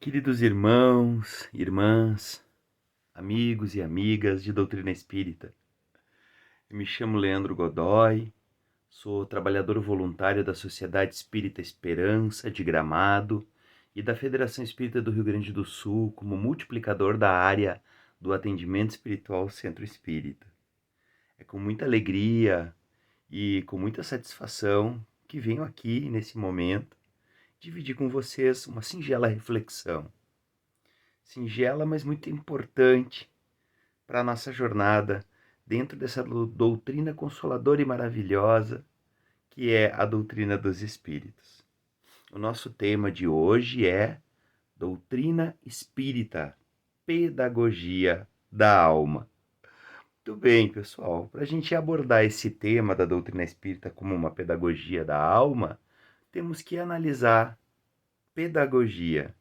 Queridos irmãos, irmãs, amigos e amigas de doutrina espírita, eu me chamo Leandro Godoy, sou trabalhador voluntário da Sociedade Espírita Esperança de Gramado e da Federação Espírita do Rio Grande do Sul como multiplicador da área do atendimento espiritual Centro Espírita. É com muita alegria e com muita satisfação que venho aqui nesse momento dividir com vocês uma singela reflexão. Singela, mas muito importante para a nossa jornada dentro dessa doutrina consoladora e maravilhosa que é a doutrina dos Espíritos. O nosso tema de hoje é Doutrina Espírita, Pedagogia da Alma. Muito bem, pessoal, para a gente abordar esse tema da doutrina espírita como uma pedagogia da alma, temos que analisar pedagogia.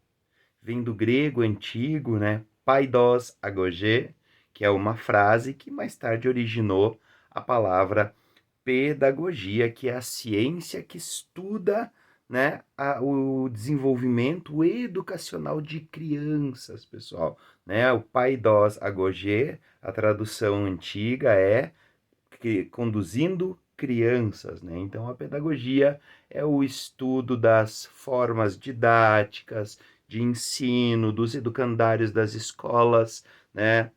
Vem do grego antigo, paidos agogê, que é uma frase que mais tarde originou a palavra pedagogia, que é a ciência que estuda, o desenvolvimento educacional de crianças, pessoal. O paidos agogê, a tradução antiga é conduzindo crianças, Então a pedagogia é o estudo das formas didáticas, de ensino, dos educandários das escolas,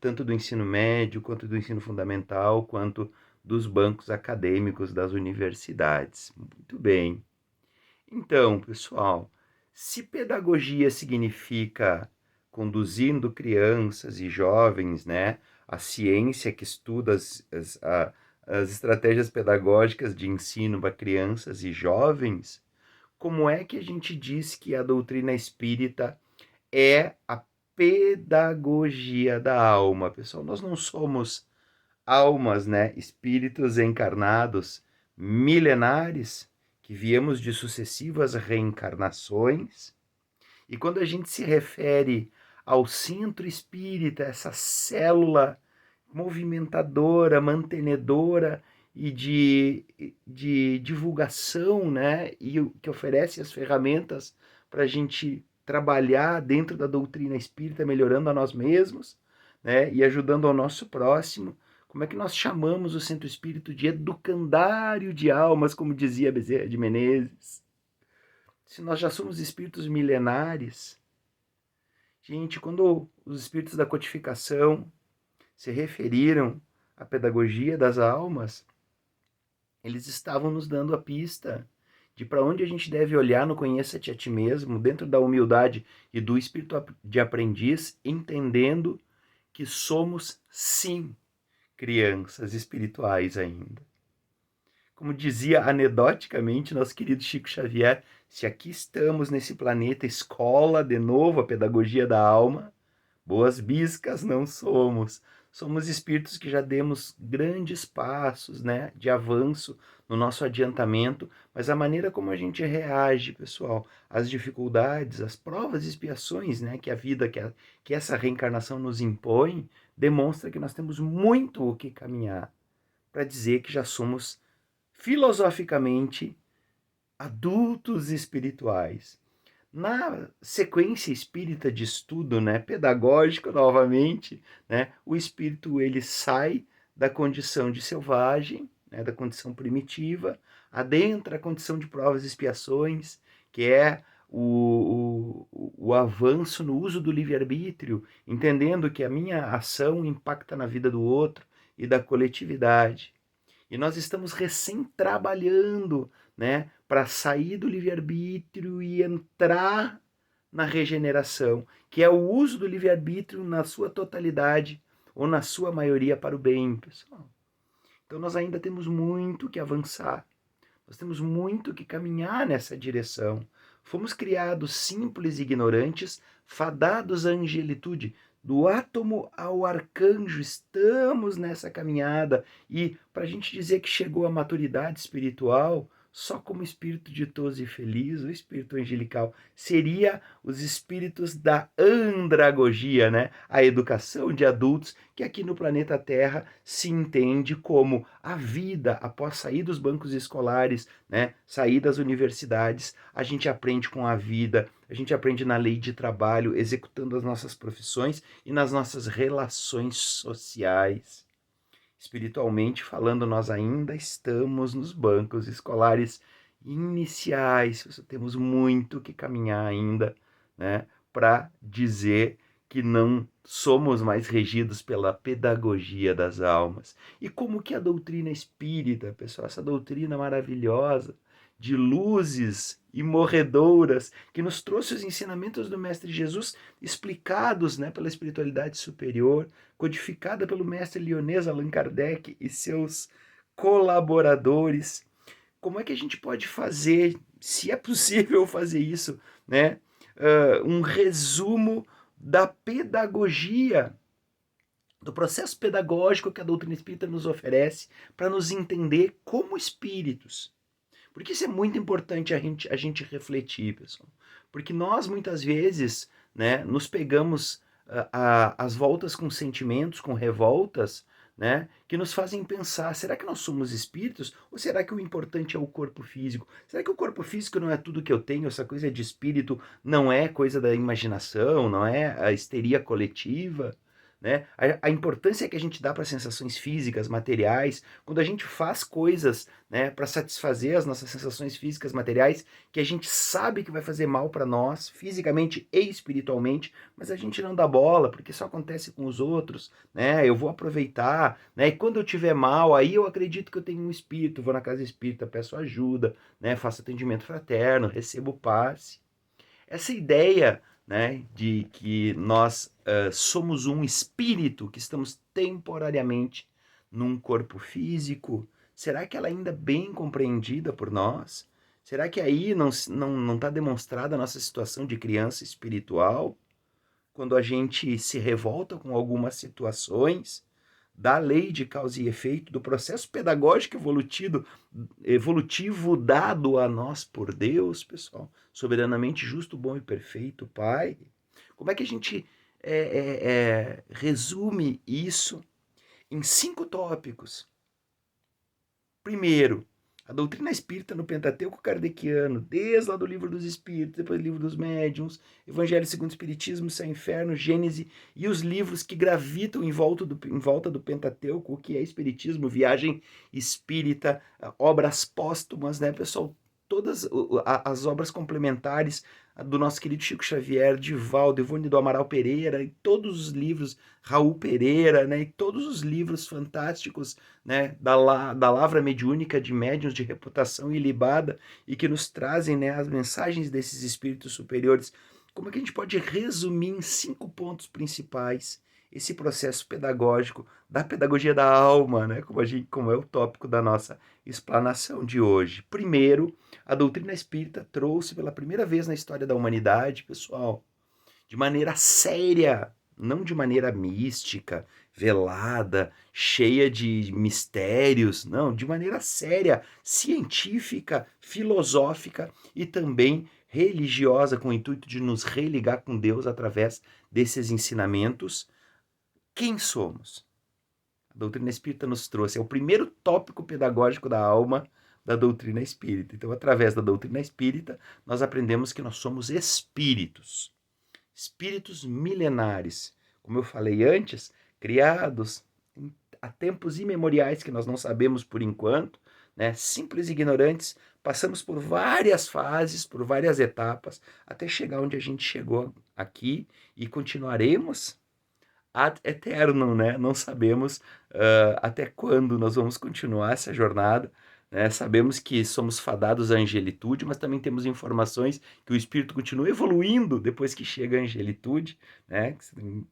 tanto do ensino médio, quanto do ensino fundamental, quanto dos bancos acadêmicos das universidades. Muito bem. Então, pessoal, se pedagogia significa conduzindo crianças e jovens, a ciência que estuda as estratégias pedagógicas de ensino para crianças e jovens, como é que a gente diz que a doutrina espírita é a pedagogia da alma? Pessoal, nós não somos almas, espíritos encarnados milenares que viemos de sucessivas reencarnações. E quando a gente se refere ao centro espírita, essa célula movimentadora, mantenedora e de divulgação, e que oferece as ferramentas para a gente trabalhar dentro da doutrina espírita, melhorando a nós mesmos, e ajudando ao nosso próximo. Como é que nós chamamos o centro espírito de educandário de almas, como dizia Bezerra de Menezes? Se nós já somos espíritos milenares, gente, quando os espíritos da codificação se referiram à pedagogia das almas, eles estavam nos dando a pista de para onde a gente deve olhar no Conheça-te a ti mesmo, dentro da humildade e do espírito de aprendiz, entendendo que somos, sim, crianças espirituais ainda. Como dizia anedoticamente nosso querido Chico Xavier, se aqui estamos nesse planeta escola, de novo, a pedagogia da alma, boas biscas não somos. Somos espíritos que já demos grandes passos, de avanço no nosso adiantamento, mas a maneira como a gente reage, pessoal, às dificuldades, às provas e expiações, que a vida, que essa reencarnação nos impõe, demonstra que nós temos muito o que caminhar para dizer que já somos filosoficamente adultos espirituais. Na sequência espírita de estudo, pedagógico novamente, o espírito ele sai da condição de selvagem, da condição primitiva, adentra a condição de provas e expiações, que é o avanço no uso do livre-arbítrio, entendendo que a minha ação impacta na vida do outro e da coletividade. E nós estamos recém-trabalhando, para sair do livre-arbítrio e entrar na regeneração, que é o uso do livre-arbítrio na sua totalidade ou na sua maioria para o bem, pessoal. Então nós ainda temos muito que avançar, nós temos muito que caminhar nessa direção. Fomos criados simples e ignorantes, fadados à angelitude. Do átomo ao arcanjo, estamos nessa caminhada. E para a gente dizer que chegou à maturidade espiritual, só como espírito ditoso e feliz, o espírito angelical seria os espíritos da andragogia, né? A educação de adultos que aqui no planeta Terra se entende como a vida após sair dos bancos escolares, né? Sair das universidades, a gente aprende com a vida, a gente aprende na lei de trabalho, executando as nossas profissões e nas nossas relações sociais. Espiritualmente falando, nós ainda estamos nos bancos escolares iniciais, temos muito que caminhar ainda, né, para dizer que não somos mais regidos pela pedagogia das almas. E como que a doutrina espírita, pessoal, essa doutrina maravilhosa, de luzes e morredouras, que nos trouxe os ensinamentos do Mestre Jesus explicados, né, pela espiritualidade superior, codificada pelo mestre lionês Allan Kardec e seus colaboradores. Como é que a gente pode fazer, se é possível fazer isso, né? Um resumo da pedagogia, do processo pedagógico que a doutrina espírita nos oferece para nos entender como espíritos. Porque isso é muito importante a gente refletir, pessoal. Porque nós, muitas vezes, né, nos pegamos às voltas com sentimentos, com revoltas, né, que nos fazem pensar, será que nós somos espíritos? Ou será que o importante é o corpo físico? Será que o corpo físico não é tudo que eu tenho? Essa coisa de espírito não é coisa da imaginação, não é a histeria coletiva? Né? A importância que a gente dá para as sensações físicas, materiais, quando a gente faz coisas, né, para satisfazer as nossas sensações físicas, materiais, que a gente sabe que vai fazer mal para nós, fisicamente e espiritualmente, mas a gente não dá bola, porque isso acontece com os outros, né? Eu vou aproveitar, né? E quando eu tiver mal, aí eu acredito que eu tenho um espírito, vou na casa espírita, peço ajuda, né? Faço atendimento fraterno, recebo passe. Essa ideia, né, de que nós somos um espírito, que estamos temporariamente num corpo físico, será que ela ainda é bem compreendida por nós? Será que aí não está demonstrada a nossa situação de criança espiritual? Quando a gente se revolta com algumas situações da lei de causa e efeito, do processo pedagógico evolutivo dado a nós por Deus, pessoal, soberanamente justo, bom e perfeito, Pai. Como é que a gente resume isso em 5 tópicos? Primeiro, a doutrina espírita no Pentateuco kardeciano, desde lá do Livro dos Espíritos, depois do Livro dos Médiuns, Evangelho segundo o Espiritismo, Céu e Inferno, Gênese e os livros que gravitam em volta do Pentateuco, o que é Espiritismo, Viagem Espírita, obras póstumas, né, pessoal? Todas as obras complementares do nosso querido Chico Xavier, Divaldo, Ivone do Amaral Pereira, e todos os livros, Raul Pereira, né, e todos os livros fantásticos, né, da lavra mediúnica de médiuns de reputação ilibada e que nos trazem, né, as mensagens desses espíritos superiores. Como é que a gente pode resumir em 5 pontos principais esse processo pedagógico da pedagogia da alma, né, como é o tópico da nossa explanação de hoje? Primeiro, a doutrina espírita trouxe pela primeira vez na história da humanidade, pessoal, de maneira séria, não de maneira mística, velada, cheia de mistérios, não, de maneira séria, científica, filosófica e também religiosa, com o intuito de nos religar com Deus através desses ensinamentos. Quem somos? A doutrina espírita nos trouxe, é o primeiro tópico pedagógico da alma da doutrina espírita. Então, através da doutrina espírita, nós aprendemos que nós somos espíritos. Espíritos milenares, como eu falei antes, criados há tempos imemoriais que nós não sabemos por enquanto, né? Simples e ignorantes, passamos por várias fases, por várias etapas, até chegar onde a gente chegou aqui e continuaremos ad eternum, né? Não sabemos até quando nós vamos continuar essa jornada, né? Sabemos que somos fadados à angelitude, mas também temos informações que o espírito continua evoluindo depois que chega à angelitude, né?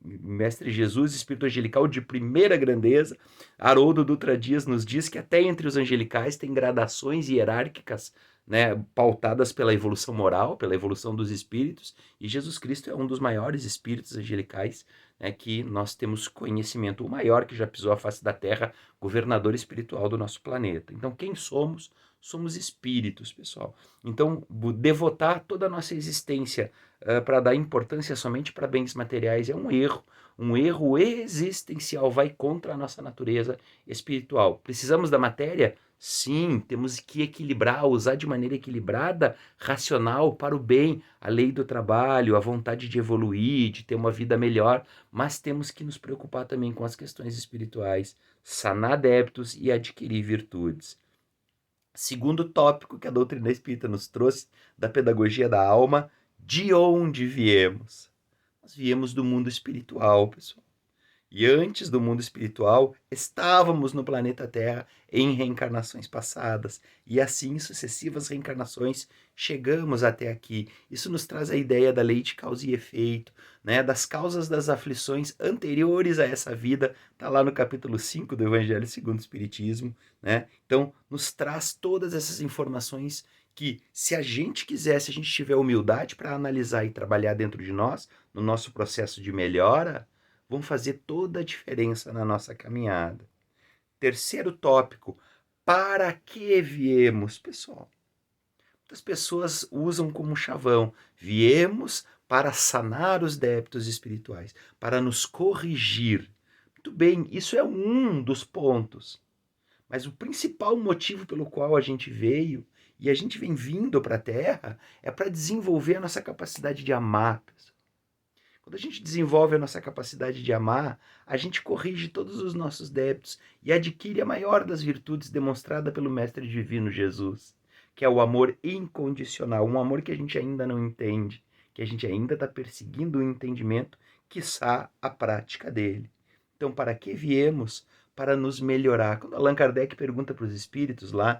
Mestre Jesus, espírito angelical de primeira grandeza. Haroldo Dutra Dias nos diz que até entre os angelicais tem gradações hierárquicas, né, pautadas pela evolução moral, pela evolução dos espíritos, e Jesus Cristo é um dos maiores espíritos angelicais, né, que nós temos conhecimento, o maior que já pisou a face da terra, governador espiritual do nosso planeta. Então, quem somos? somos espíritos, pessoal. Então, devotar toda a nossa existência para dar importância somente para bens materiais é um erro existencial, vai contra a nossa natureza espiritual. Precisamos da matéria? Sim, temos que equilibrar, usar de maneira equilibrada, racional, para o bem, a lei do trabalho, a vontade de evoluir, de ter uma vida melhor, mas temos que nos preocupar também com as questões espirituais, sanar débitos e adquirir virtudes. Segundo tópico que a doutrina espírita nos trouxe da pedagogia da alma, de onde viemos? Nós viemos do mundo espiritual, pessoal. E antes do mundo espiritual, estávamos no planeta Terra em reencarnações passadas. E assim, sucessivas reencarnações, chegamos até aqui. Isso nos traz a ideia da lei de causa e efeito, né? Das causas das aflições anteriores a essa vida. Está lá no capítulo 5 do Evangelho segundo o Espiritismo, né? Então, nos traz todas essas informações que, se a gente quiser, se a gente tiver humildade para analisar e trabalhar dentro de nós, no nosso processo de melhora, vão fazer toda a diferença na nossa caminhada. Terceiro tópico, para que viemos, pessoal? Muitas pessoas usam como chavão, viemos para sanar os débitos espirituais, para nos corrigir. Muito bem, isso é um dos pontos. Mas o principal motivo pelo qual a gente veio e a gente vem vindo para a Terra é para desenvolver a nossa capacidade de amar, pessoal. Quando a gente desenvolve a nossa capacidade de amar, a gente corrige todos os nossos débitos e adquire a maior das virtudes demonstrada pelo Mestre Divino Jesus, que é o amor incondicional, um amor que a gente ainda não entende, que a gente ainda está perseguindo o entendimento, quiçá a prática dele. Então, para que viemos? Para nos melhorar. Quando Allan Kardec pergunta para os espíritos lá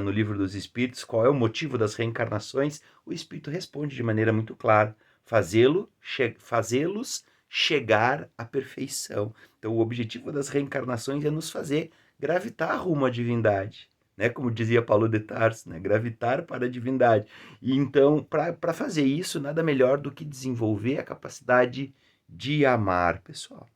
no Livro dos Espíritos qual é o motivo das reencarnações, o espírito responde de maneira muito clara: fazê-los chegar à perfeição. Então, o objetivo das reencarnações é nos fazer gravitar rumo à divindade, né? Como dizia Paulo de Tarso, né? Gravitar para a divindade. E então, para fazer isso, nada melhor do que desenvolver a capacidade de amar, pessoal.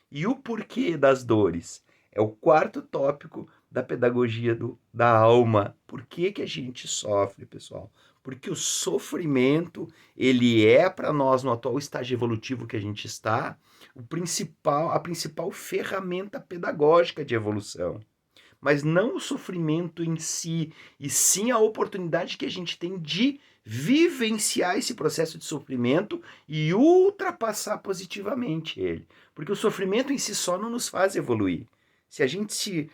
E o porquê das dores? É o quarto tópico da pedagogia da alma. Por que que a gente sofre, pessoal? Porque o sofrimento, ele é para nós, no atual estágio evolutivo que a gente está, a principal ferramenta pedagógica de evolução. Mas não o sofrimento em si, e sim a oportunidade que a gente tem de vivenciar esse processo de sofrimento e ultrapassar positivamente ele. Porque o sofrimento em si só não nos faz evoluir. Se a gente se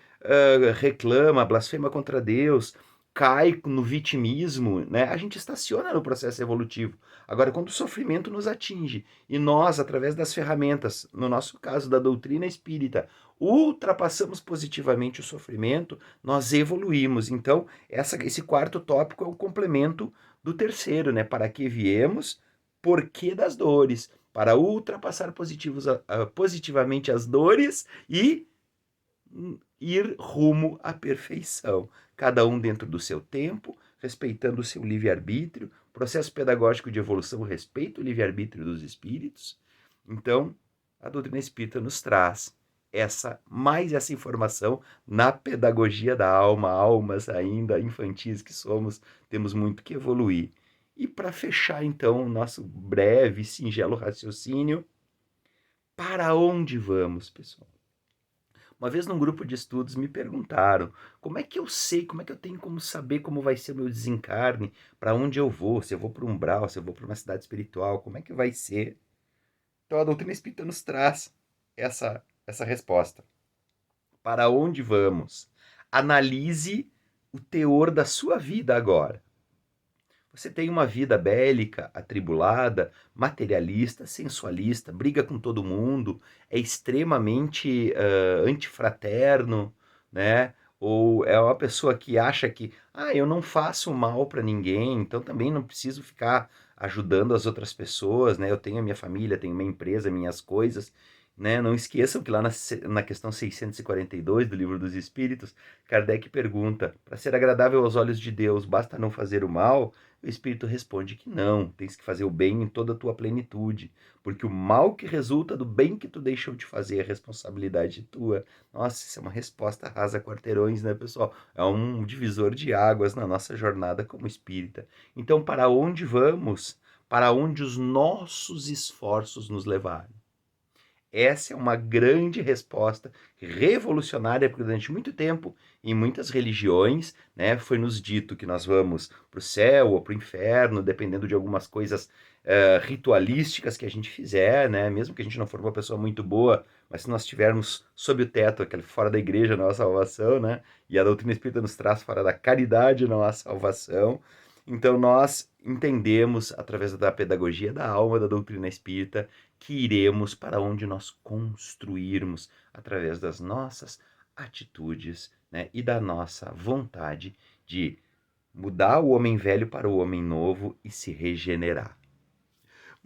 reclama, blasfema contra Deus, cai no vitimismo, né, a gente estaciona no processo evolutivo. Agora, quando o sofrimento nos atinge e nós, através das ferramentas, no nosso caso da doutrina espírita, ultrapassamos positivamente o sofrimento, nós evoluímos. Então, esse quarto tópico é um complemento do terceiro, né? Para que viemos, por que das dores? Para ultrapassar positivamente as dores e ir rumo à perfeição. Cada um dentro do seu tempo, respeitando o seu livre-arbítrio. Processo pedagógico de evolução respeita o livre-arbítrio dos espíritos. Então, a doutrina espírita nos traz mais essa informação na pedagogia da alma, almas ainda infantis que somos, temos muito que evoluir. E para fechar, então, o nosso breve e singelo raciocínio, para onde vamos, pessoal? Uma vez num grupo de estudos me perguntaram como é que eu sei, como é que eu tenho como saber como vai ser o meu desencarne, para onde eu vou, se eu vou para um umbral, se eu vou para uma cidade espiritual, como é que vai ser? Então a doutrina espírita nos traz essa resposta. Para onde vamos? Analise o teor da sua vida agora. Você tem uma vida bélica, atribulada, materialista, sensualista, briga com todo mundo, é extremamente antifraterno, né? Ou é uma pessoa que acha que, eu não faço mal para ninguém, então também não preciso ficar ajudando as outras pessoas, né? Eu tenho a minha família, tenho minha empresa, minhas coisas, né? Não esqueçam que lá na questão 642 do Livro dos Espíritos, Kardec pergunta: para ser agradável aos olhos de Deus, basta não fazer o mal? O Espírito responde que não, tens que fazer o bem em toda a tua plenitude, porque o mal que resulta do bem que tu deixou de fazer é responsabilidade tua. Nossa, isso é uma resposta rasa quarteirões, né, pessoal? É um divisor de águas na nossa jornada como espírita. Então, para onde vamos? Para onde os nossos esforços nos levarem. Essa é uma grande resposta revolucionária, porque durante muito tempo, em muitas religiões, né, foi nos dito que nós vamos para o céu ou para o inferno, dependendo de algumas coisas ritualísticas que a gente fizer, né, mesmo que a gente não for uma pessoa muito boa, mas se nós estivermos sob o teto, aquele fora da igreja, não há salvação, né, e a doutrina espírita nos traz fora da caridade, não há salvação. Então nós entendemos, através da pedagogia da alma da doutrina espírita, que iremos para onde nós construirmos através das nossas atitudes, né, e da nossa vontade de mudar o homem velho para o homem novo e se regenerar.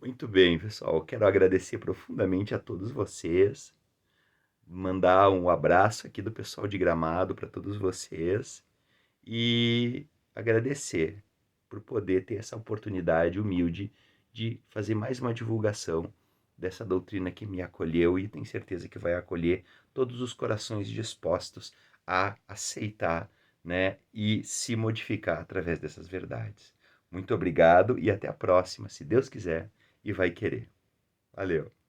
Muito bem, pessoal. Quero agradecer profundamente a todos vocês, mandar um abraço aqui do pessoal de Gramado para todos vocês e agradecer por poder ter essa oportunidade humilde de fazer mais uma divulgação dessa doutrina que me acolheu e tenho certeza que vai acolher todos os corações dispostos a aceitar, né, e se modificar através dessas verdades. Muito obrigado e até a próxima, se Deus quiser e vai querer. Valeu!